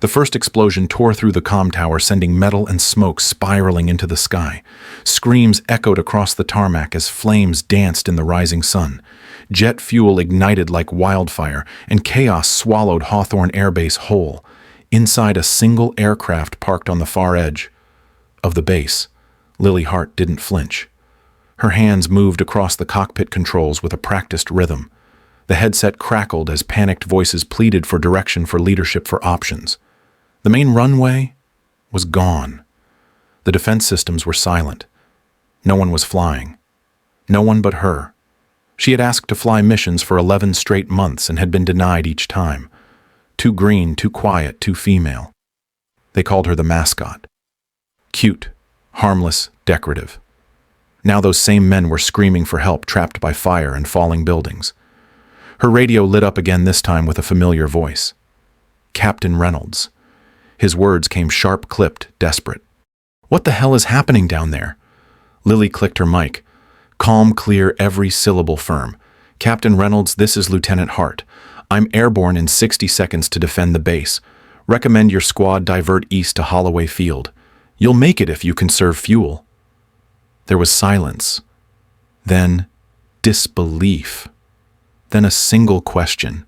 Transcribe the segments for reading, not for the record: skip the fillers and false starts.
The first explosion tore through the comm tower, sending metal and smoke spiraling into the sky. Screams echoed across the tarmac as flames danced in the rising sun. Jet fuel ignited like wildfire, and chaos swallowed Hawthorne Air Base whole. Inside a single aircraft parked on the far edge of the base, Lily Hart didn't flinch. Her hands moved across the cockpit controls with a practiced rhythm. The headset crackled as panicked voices pleaded for direction, for leadership, for options. The main runway was gone. The defense systems were silent. No one was flying. No one but her. She had asked to fly missions for 11 straight months and had been denied each time. Too green, too quiet, too female. They called her the Mascot. Cute, harmless, decorative. Now those same men were screaming for help, trapped by fire and falling buildings. Her radio lit up again, this time with a familiar voice. Captain Reynolds. His words came sharp-clipped, desperate. "What the hell is happening down there?" Lily clicked her mic. Calm, clear, every syllable firm. "Captain Reynolds, this is Lieutenant Hart. I'm airborne in 60 seconds to defend the base. Recommend your squad divert east to Holloway Field. You'll make it if you conserve fuel." There was silence. Then disbelief. Then a single question.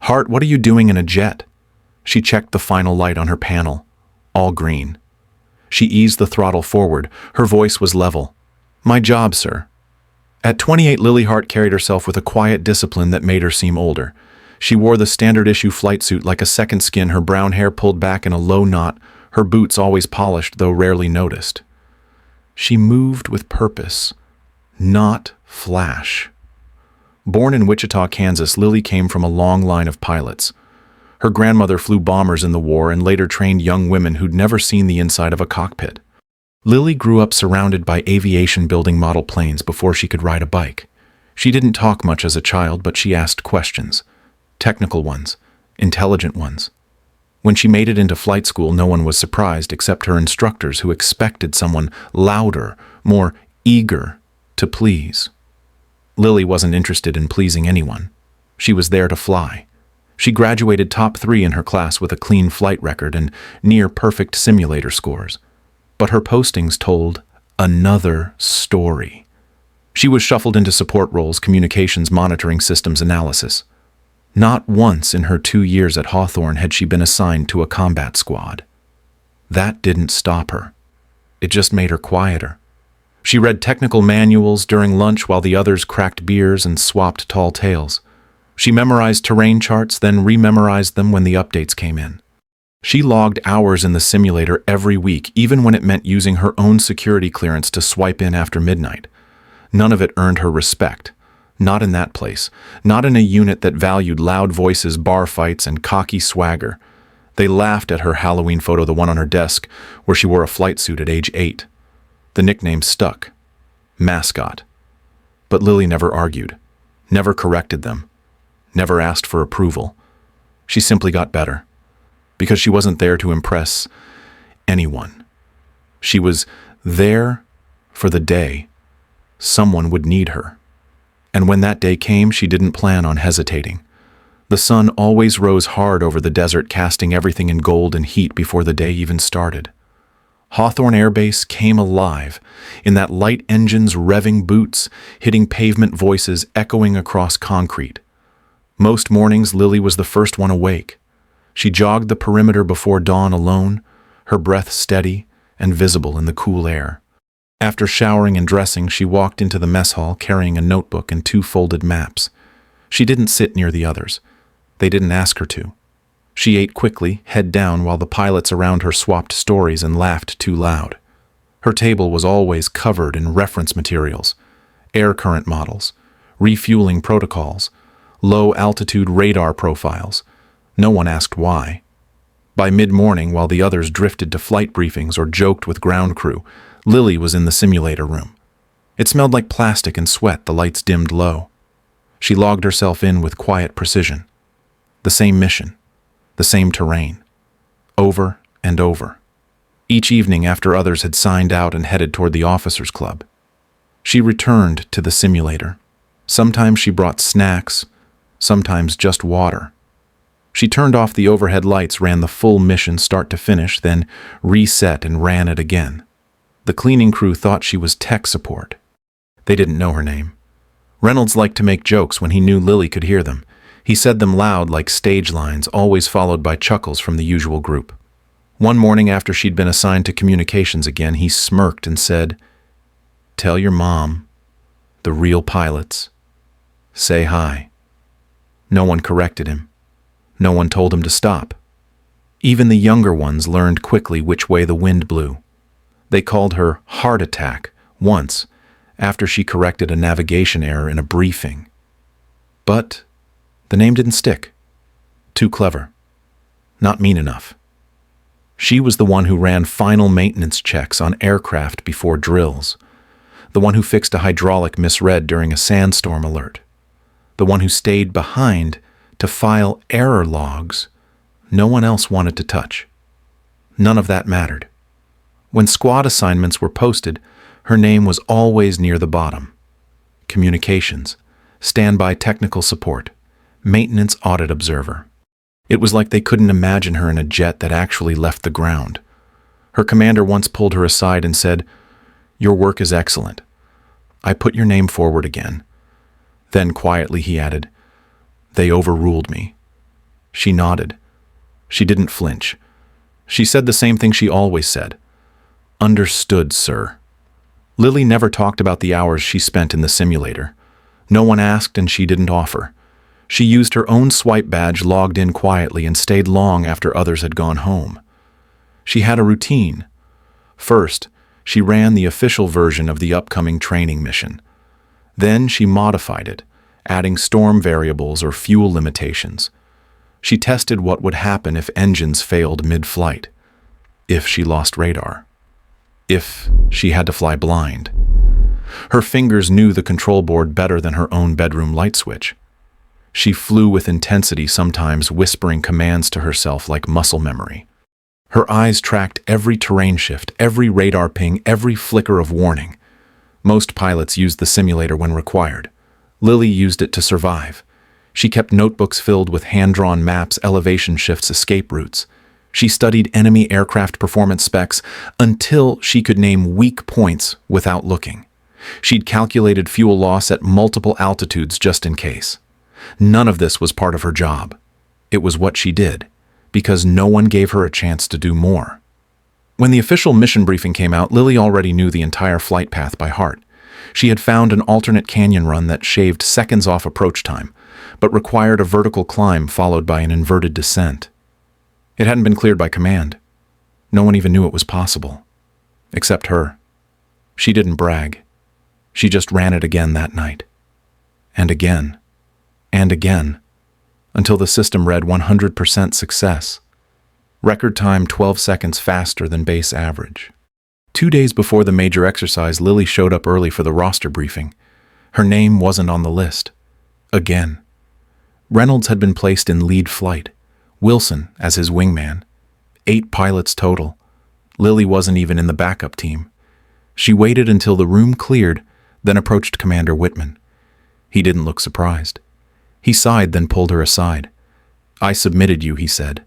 "Hart, what are you doing in a jet?" She checked the final light on her panel. All green. She eased the throttle forward. Her voice was level. "My job, sir." At 28, Lily Hart carried herself with a quiet discipline that made her seem older. She wore the standard-issue flight suit like a second skin, her brown hair pulled back in a low knot, her boots always polished, though rarely noticed. She moved with purpose, not flash. Born in Wichita, Kansas, Lily came from a long line of pilots. Her grandmother flew bombers in the war and later trained young women who'd never seen the inside of a cockpit. Lily grew up surrounded by aviation building model planes before she could ride a bike. She didn't talk much as a child, but she asked questions. Technical ones, intelligent ones. When she made it into flight school, no one was surprised except her instructors, who expected someone louder, more eager to please. Lily wasn't interested in pleasing anyone. She was there to fly. She graduated top 3 in her class with a clean flight record and near-perfect simulator scores. But her postings told another story. She was shuffled into support roles, communications, monitoring, systems analysis. Not once in her 2 years at Hawthorne had she been assigned to a combat squad. That didn't stop her. It just made her quieter. She read technical manuals during lunch while the others cracked beers and swapped tall tales. She memorized terrain charts, then rememorized them when the updates came in. She logged hours in the simulator every week, even when it meant using her own security clearance to swipe in after midnight. None of it earned her respect. Not in that place. Not in a unit that valued loud voices, bar fights, and cocky swagger. They laughed at her Halloween photo, the one on her desk, where she wore a flight suit at age 8. The nickname stuck. Mascot. But Lily never argued. Never corrected them. Never asked for approval. She simply got better. Because she wasn't there to impress anyone. She was there for the day someone would need her. And when that day came, she didn't plan on hesitating. The sun always rose hard over the desert, casting everything in gold and heat before the day even started. Hawthorne Air Base came alive in that light engine's revving boots, hitting pavement, voices echoing across concrete. Most mornings, Lily was the first one awake. She jogged the perimeter before dawn alone, her breath steady and visible in the cool air. After showering and dressing, she walked into the mess hall carrying a notebook and 2 folded maps. She didn't sit near the others. They didn't ask her to. She ate quickly, head down, while the pilots around her swapped stories and laughed too loud. Her table was always covered in reference materials, air current models, refueling protocols, low-altitude radar profiles. No one asked why. By mid-morning, while the others drifted to flight briefings or joked with ground crew, Lily was in the simulator room. It smelled like plastic and sweat, the lights dimmed low. She logged herself in with quiet precision. The same mission, the same terrain, over and over. Each evening after others had signed out and headed toward the officers' club. She returned to the simulator. Sometimes she brought snacks, sometimes just water. She turned off the overhead lights, ran the full mission start to finish, then reset and ran it again. The cleaning crew thought she was tech support. They didn't know her name. Reynolds liked to make jokes when he knew Lily could hear them. He said them loud like stage lines, always followed by chuckles from the usual group. One morning after she'd been assigned to communications again, he smirked and said, "Tell your mom, the real pilots, say hi." No one corrected him. No one told him to stop. Even the younger ones learned quickly which way the wind blew. They called her Heart Attack once, after she corrected a navigation error in a briefing. But the name didn't stick. Too clever. Not mean enough. She was the one who ran final maintenance checks on aircraft before drills. The one who fixed a hydraulic misread during a sandstorm alert. The one who stayed behind to file error logs no one else wanted to touch. None of that mattered. When squad assignments were posted, her name was always near the bottom. Communications, standby technical support, maintenance audit observer. It was like they couldn't imagine her in a jet that actually left the ground. Her commander once pulled her aside and said, "Your work is excellent. I put your name forward again." Then quietly he added, "They overruled me." She nodded. She didn't flinch. She said the same thing she always said. "Understood, sir." Lily never talked about the hours she spent in the simulator. No one asked and she didn't offer. She used her own swipe badge, logged in quietly, and stayed long after others had gone home. She had a routine. First, she ran the official version of the upcoming training mission. Then she modified it, adding storm variables or fuel limitations. She tested what would happen if engines failed mid-flight, if she lost radar, if she had to fly blind. Her fingers knew the control board better than her own bedroom light switch. She flew with intensity, sometimes whispering commands to herself like muscle memory. Her eyes tracked every terrain shift, every radar ping, every flicker of warning. Most pilots used the simulator when required. Lily used it to survive. She kept notebooks filled with hand-drawn maps, elevation shifts, escape routes. She studied enemy aircraft performance specs until she could name weak points without looking. She'd calculated fuel loss at multiple altitudes just in case. None of this was part of her job. It was what she did, because no one gave her a chance to do more. When the official mission briefing came out, Lily already knew the entire flight path by heart. She had found an alternate canyon run that shaved seconds off approach time, but required a vertical climb followed by an inverted descent. It hadn't been cleared by command. No one even knew it was possible. Except her. She didn't brag. She just ran it again that night. And again. And again. Until the system read 100% success. Record time 12 seconds faster than base average. 2 days before the major exercise, Lily showed up early for the roster briefing. Her name wasn't on the list. Again. Reynolds had been placed in lead flight. Wilson as his wingman. 8 pilots total. Lily wasn't even in the backup team. She waited until the room cleared, then approached Commander Whitman. He didn't look surprised. He sighed, then pulled her aside. "I submitted you," he said.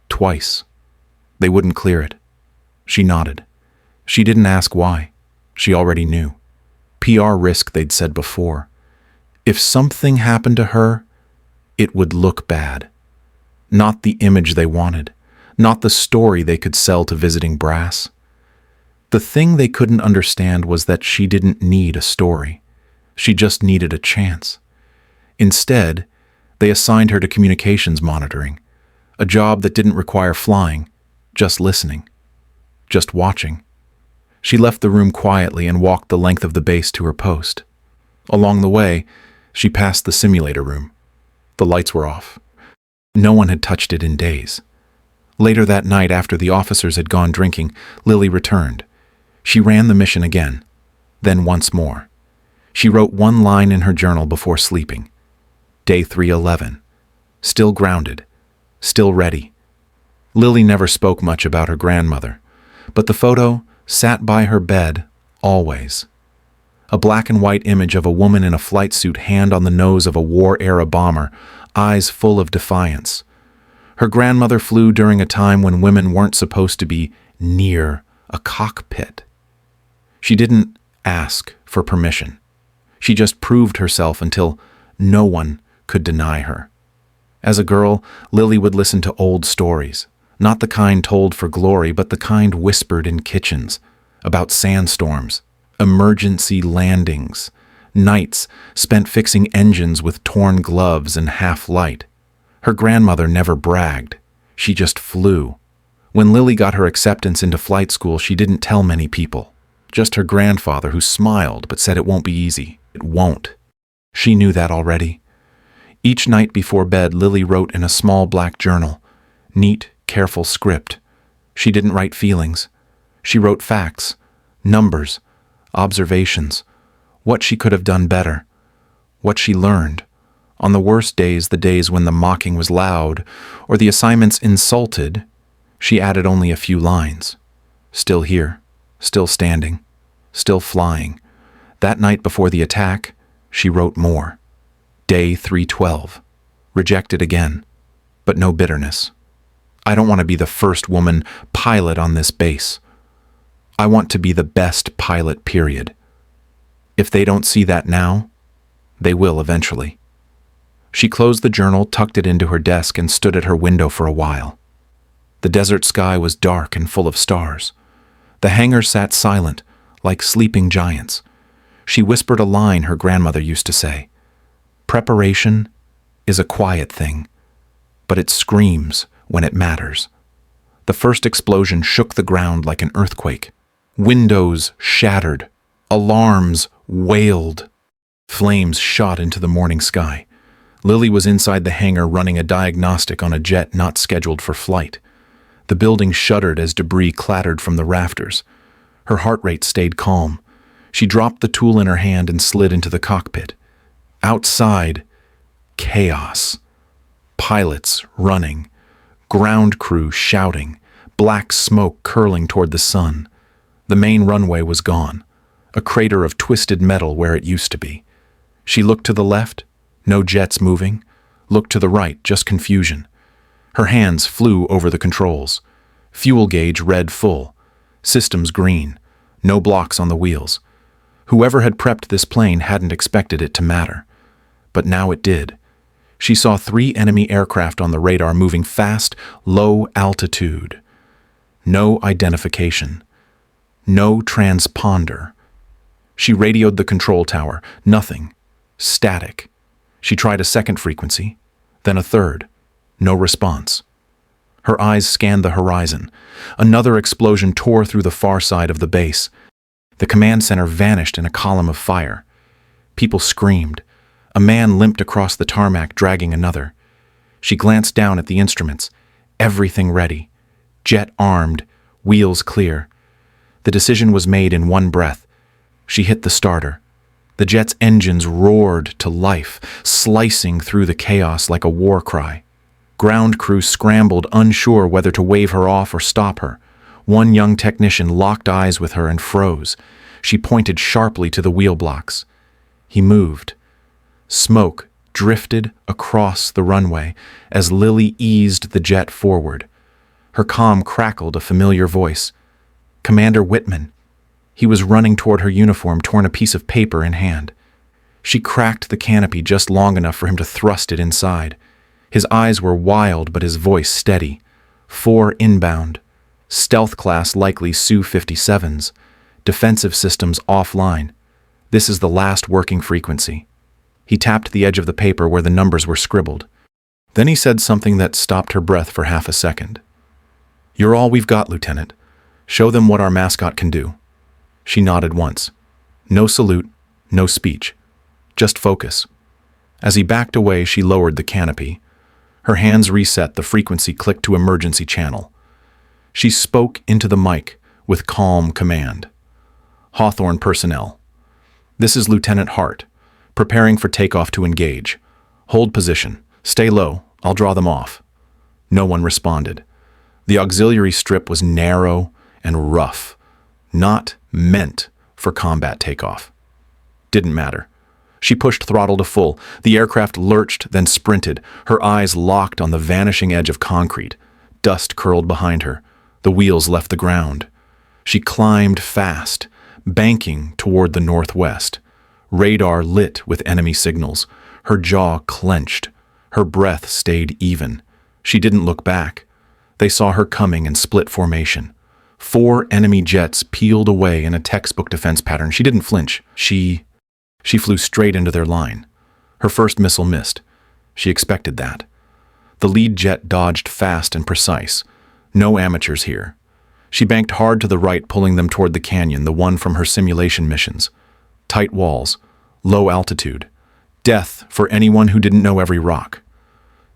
"Twice. They wouldn't clear it." She nodded. She didn't ask why. She already knew. PR risk, they'd said before. If something happened to her, it would look bad. Not the image they wanted. Not the story they could sell to visiting brass. The thing they couldn't understand was that she didn't need a story. She just needed a chance. Instead, they assigned her to communications monitoring, a job that didn't require flying, just listening, just watching. She left the room quietly and walked the length of the base to her post. Along the way, she passed the simulator room. The lights were off. No one had touched it in days. Later that night, after the officers had gone drinking, Lily returned. She ran the mission again, then once more. She wrote one line in her journal before sleeping. Day 311. Still grounded. Still ready. Lily never spoke much about her grandmother, but the photo sat by her bed always. A black and white image of a woman in a flight suit, hand on the nose of a war-era bomber, eyes full of defiance. Her grandmother flew during a time when women weren't supposed to be near a cockpit. She didn't ask for permission. She just proved herself until no one could deny her. As a girl, Lily would listen to old stories, not the kind told for glory, but the kind whispered in kitchens, about sandstorms, emergency landings, nights spent fixing engines with torn gloves and half light. Her grandmother never bragged. She just flew. When Lily got her acceptance into flight school, she didn't tell many people. Just her grandfather, who smiled but said it won't be easy. It won't. She knew that already. Each night before bed, Lily wrote in a small black journal. Neat, careful script. She didn't write feelings. She wrote facts, numbers, observations, what she could have done better, what she learned. On the worst days, the days when the mocking was loud or the assignments insulted, she added only a few lines. Still here, still standing, still flying. That night before the attack, she wrote more. Day 312. Rejected again, but no bitterness. I don't want to be the first woman pilot on this base. I want to be the best pilot, period. If they don't see that now, they will eventually. She closed the journal, tucked it into her desk, and stood at her window for a while. The desert sky was dark and full of stars. The hangar sat silent, like sleeping giants. She whispered a line her grandmother used to say. Preparation is a quiet thing, but it screams when it matters. The first explosion shook the ground like an earthquake. Windows shattered. Alarms wailed. Flames shot into the morning sky. Lily was inside the hangar running a diagnostic on a jet not scheduled for flight. The building shuddered as debris clattered from the rafters. Her heart rate stayed calm. She dropped the tool in her hand and slid into the cockpit. Outside, chaos. Pilots running. Ground crew shouting. Black smoke curling toward the sun. The main runway was gone. A crater of twisted metal where it used to be. She looked to the left. No jets moving. Looked to the right, just confusion. Her hands flew over the controls. Fuel gauge red full. Systems green. No blocks on the wheels. Whoever had prepped this plane hadn't expected it to matter. But now it did. She saw 3 enemy aircraft on the radar moving fast, low altitude. No identification. No transponder. She radioed the control tower. Nothing. Static. She tried a second frequency, then a third. No response. Her eyes scanned the horizon. Another explosion tore through the far side of the base. The command center vanished in a column of fire. People screamed. A man limped across the tarmac, dragging another. She glanced down at the instruments. Everything ready. Jet armed, wheels clear. The decision was made in one breath. She hit the starter. The jet's engines roared to life, slicing through the chaos like a war cry. Ground crew scrambled, unsure whether to wave her off or stop her. One young technician locked eyes with her and froze. She pointed sharply to the wheel blocks. He moved. Smoke drifted across the runway as Lily eased the jet forward. Her comm crackled a familiar voice. Commander Whitman. He was running toward her uniform, torn a piece of paper in hand. She cracked the canopy just long enough for him to thrust it inside. His eyes were wild, but his voice steady. 4 inbound. Stealth class likely Su-57s. Defensive systems offline. This is the last working frequency. He tapped the edge of the paper where the numbers were scribbled. Then he said something that stopped her breath for half a second. You're all we've got, Lieutenant. Show them what our mascot can do. She nodded once. No salute, no speech. Just focus. As he backed away, she lowered the canopy. Her hands reset, the frequency clicked to emergency channel. She spoke into the mic with calm command. Hawthorne personnel. This is Lieutenant Hart, preparing for takeoff to engage. Hold position. Stay low. I'll draw them off. No one responded. The auxiliary strip was narrow and rough, not meant for combat takeoff. Didn't matter. She pushed throttle to full. The aircraft lurched, then sprinted, her eyes locked on the vanishing edge of concrete. Dust curled behind her. The wheels left the ground. She climbed fast, banking toward the northwest. Radar lit with enemy signals. Her jaw clenched. Her breath stayed even. She didn't look back. They saw her coming in split formation. 4 enemy jets peeled away in a textbook defense pattern. She didn't flinch. She flew straight into their line. Her first missile missed. She expected that. The lead jet dodged fast and precise. No amateurs here. She banked hard to the right, pulling them toward the canyon, the one from her simulation missions. Tight walls, low altitude. Death for anyone who didn't know every rock.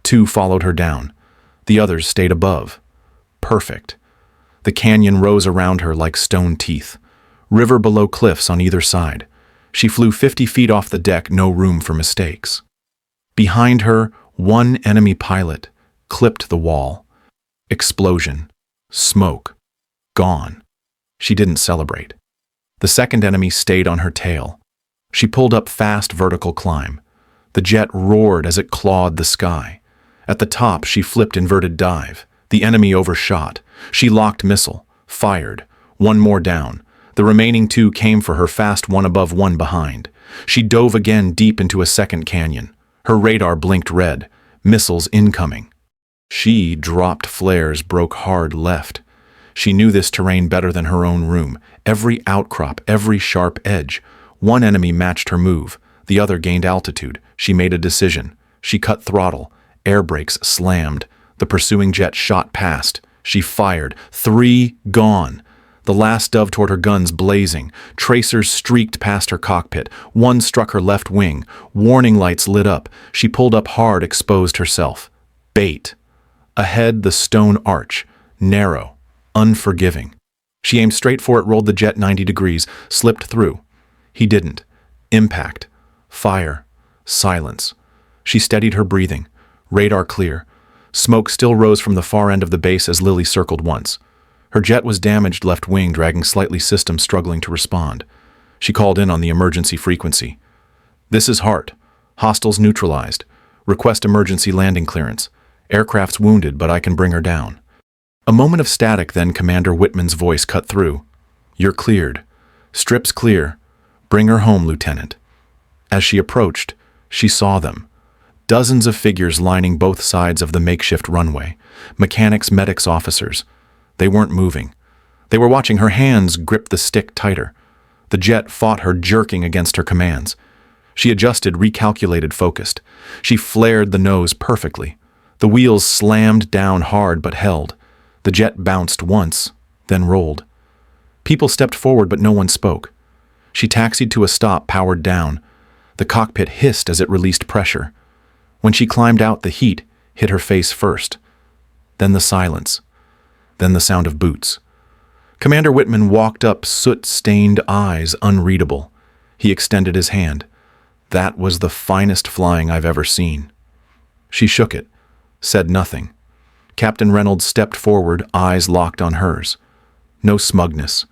2 followed her down. The others stayed above. Perfect. The canyon rose around her like stone teeth. River below cliffs on either side. She flew 50 feet off the deck, no room for mistakes. Behind her, 1 enemy pilot clipped the wall. Explosion. Smoke. Gone. She didn't celebrate. The second enemy stayed on her tail. She pulled up fast vertical climb. The jet roared as it clawed the sky. At the top, she flipped inverted dive. The enemy overshot. She locked missile. Fired. 1 more down. The remaining 2 came for her, fast, 1 above, 1 behind. She dove again deep into a second canyon. Her radar blinked red. Missiles incoming. She dropped flares, broke hard left. She knew this terrain better than her own room. Every outcrop, every sharp edge. 1 enemy matched her move. The other gained altitude. She made a decision. She cut throttle. Air brakes slammed. The pursuing jet shot past. She fired. 3 gone. The last dove toward her guns blazing. Tracers streaked past her cockpit. 1 struck her left wing. Warning lights lit up. She pulled up hard, exposed herself. Bait. Ahead, the stone arch. Narrow. Unforgiving. She aimed straight for it, rolled the jet 90 degrees, slipped through. He didn't. Impact. Fire. Silence. She steadied her breathing. Radar clear. Smoke still rose from the far end of the base as Lily circled once. Her jet was damaged left wing, dragging slightly, systems struggling to respond. She called in on the emergency frequency. "This is Hart. Hostiles neutralized. Request emergency landing clearance. Aircraft's wounded, but I can bring her down." A moment of static, then Commander Whitman's voice cut through. "You're cleared. Strip's clear. Bring her home, Lieutenant." As she approached, she saw them. Dozens of figures lining both sides of the makeshift runway. Mechanics, medics, officers. They weren't moving. They were watching her hands grip the stick tighter. The jet fought her, jerking against her commands. She adjusted, recalculated, focused. She flared the nose perfectly. The wheels slammed down hard but held. The jet bounced once, then rolled. People stepped forward, but no one spoke. She taxied to a stop, powered down. The cockpit hissed as it released pressure. When she climbed out, the heat hit her face first. Then the silence. Then the sound of boots. Commander Whitman walked up, soot-stained eyes unreadable. He extended his hand. "That was the finest flying I've ever seen." She shook it, said nothing. Captain Reynolds stepped forward, eyes locked on hers. No smugness,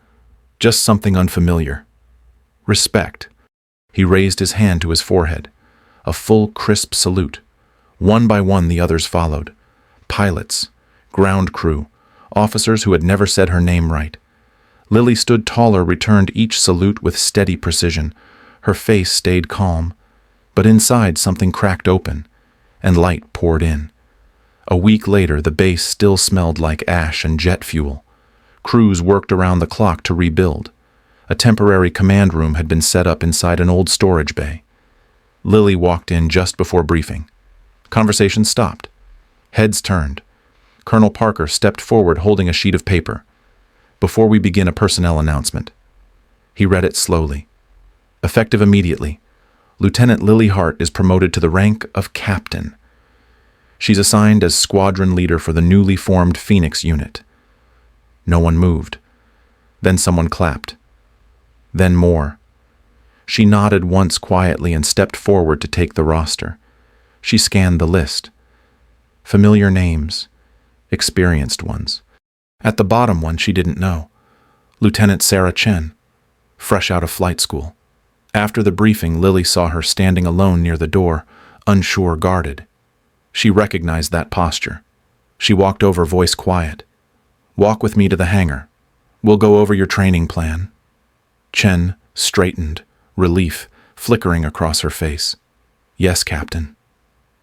just something unfamiliar. Respect. He raised his hand to his forehead. A full, crisp salute. One by one, the others followed. Pilots, ground crew, officers who had never said her name right. Lily stood taller, returned each salute with steady precision. Her face stayed calm, but inside something cracked open, and light poured in. A week later, the base still smelled like ash and jet fuel. Crews worked around the clock to rebuild. A temporary command room had been set up inside an old storage bay. Lily walked in just before briefing. Conversation stopped. Heads turned. Colonel Parker stepped forward holding a sheet of paper. "Before we begin, a personnel announcement." He read it slowly. "Effective immediately, Lieutenant Lily Hart is promoted to the rank of captain. She's assigned as squadron leader for the newly formed Phoenix unit." No one moved. Then someone clapped. Then more. She nodded once quietly and stepped forward to take the roster. She scanned the list. Familiar names, experienced ones. At the bottom, one she didn't know. Lieutenant Sarah Chen, fresh out of flight school. After the briefing, Lily saw her standing alone near the door, unsure, guarded. She recognized that posture. She walked over, voice quiet. "Walk with me to the hangar. We'll go over your training plan." Chen straightened, relief flickering across her face. "Yes, Captain."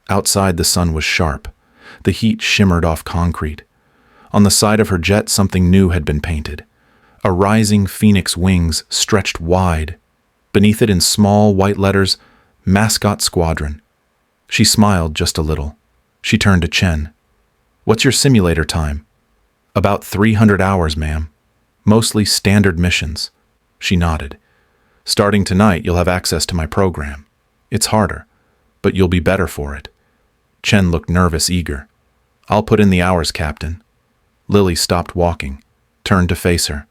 Outside, the sun was sharp. The heat shimmered off concrete. On the side of her jet, something new had been painted. A rising phoenix wings stretched wide. Beneath it, in small white letters, Mascot Squadron. She smiled just a little. She turned to Chen. "What's your simulator time?" "About 300 hours, ma'am. Mostly standard missions." She nodded. "Starting tonight, you'll have access to my program. It's harder, but you'll be better for it." Chen looked nervous, eager. "I'll put in the hours, Captain." Lily stopped walking, turned to face her.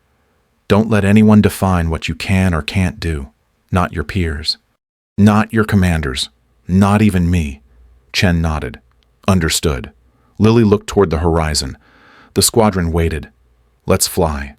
"Don't let anyone define what you can or can't do. Not your peers. Not your commanders. Not even me." Chen nodded. "Understood." Lily looked toward the horizon. The squadron waited. "Let's fly."